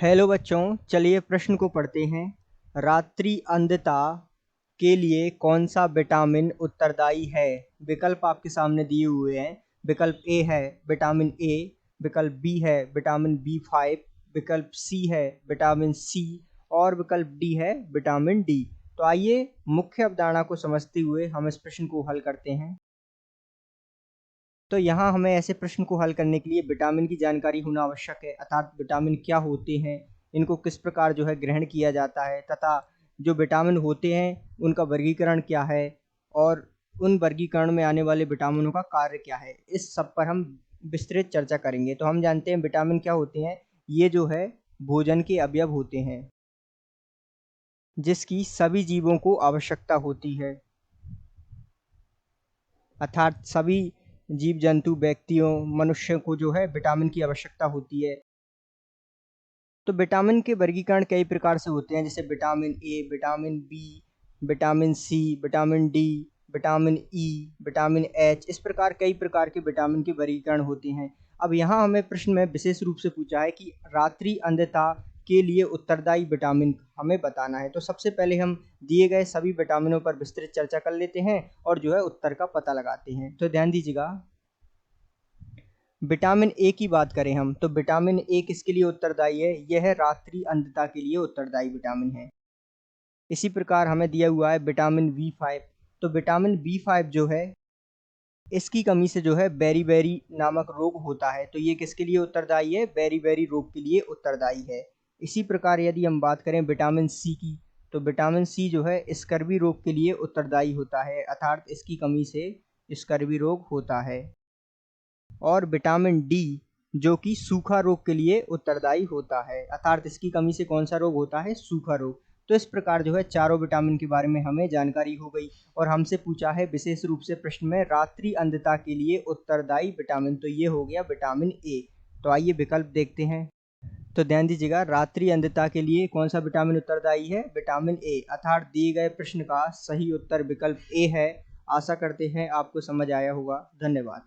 Hello बच्चों, चलिए प्रश्न को पढ़ते हैं। रात्रि अंधता के लिए कौन सा विटामिन उत्तरदायी है? विकल्प आपके सामने दिए हुए हैं। विकल्प ए है विटामिन ए, विकल्प बी है विटामिन बी5, विकल्प सी है विटामिन सी और विकल्प डी है विटामिन डी। तो आइए मुख्य अवधारणा को समझते हुए हम इस प्रश्न को हल करते हैं। तो यहाँ हमें ऐसे प्रश्न को हल करने के लिए विटामिन की जानकारी होना आवश्यक है, अर्थात विटामिन क्या होते हैं, इनको किस प्रकार जो है ग्रहण किया जाता है, तथा जो विटामिन होते हैं उनका वर्गीकरण क्या है और उन वर्गीकरण में आने वाले विटामिनों का कार्य क्या है। इस सब पर हम विस्तृत चर्चा करेंगे। तो हम जानते हैं विटामिन क्या होते हैं। ये जो है भोजन के अवयव होते हैं जिसकी सभी जीवों को आवश्यकता होती है, अर्थात सभी जीव जंतु व्यक्तियों मनुष्य को जो है विटामिन की आवश्यकता होती है। तो विटामिन के वर्गीकरण कई प्रकार से होते हैं, जैसे vitamin A, vitamin B, vitamin C, vitamin D, vitamin E, vitamin H. इस प्रकार कई प्रकार के विटामिन के वर्गीकरण होते हैं। अब यहाँ हमें प्रश्न में विशेष रूप से पूछा है कि रात्रि अंधता के लिए उत्तरदायी विटामिन हमें बताना है। तो सबसे पहले हम दिए गए सभी विटामिनों पर विस्तृत चर्चा कर लेते हैं और जो है उत्तर का पता लगाते हैं। तो ध्यान दीजिएगा, विटामिन ए की बात करें हम तो विटामिन ए किसके लिए उत्तरदायी है? यह है रात्रि अंधता के लिए उत्तरदायी विटामिन है। इसी प्रकार हमें दिया हुआ है विटामिन बी5। तो विटामिन बी5 जो है इसकी कमी से जो है बेरी नामक रोग होता है। तो ये किसके लिए उत्तरदायी है? बेरी रोग के लिए उत्तरदायी है। इसी प्रकार यदि हम बात करें विटामिन सी की, तो विटामिन सी जो है स्कर्वी रोग के लिए उत्तरदायी होता है, अर्थात इसकी कमी से स्कर्वी रोग होता है। और विटामिन डी जो कि सूखा रोग के लिए उत्तरदायी होता है, अर्थात इसकी कमी से कौन सा रोग होता है? सूखा रोग। तो इस प्रकार जो है चारों विटामिन के बारे में हमें जानकारी हो गई और हमसे पूछा है विशेष रूप से प्रश्न में रात्रि अंधता के लिए उत्तरदायी विटामिन। तो ये हो गया विटामिन ए। तो आइए विकल्प देखते हैं। तो ध्यान दीजिएगा, रात्रि अंधता के लिए कौन सा विटामिन उत्तरदायी है? विटामिन ए, अर्थात दिए गए प्रश्न का सही उत्तर विकल्प ए है। आशा करते हैं आपको समझ आया होगा। धन्यवाद।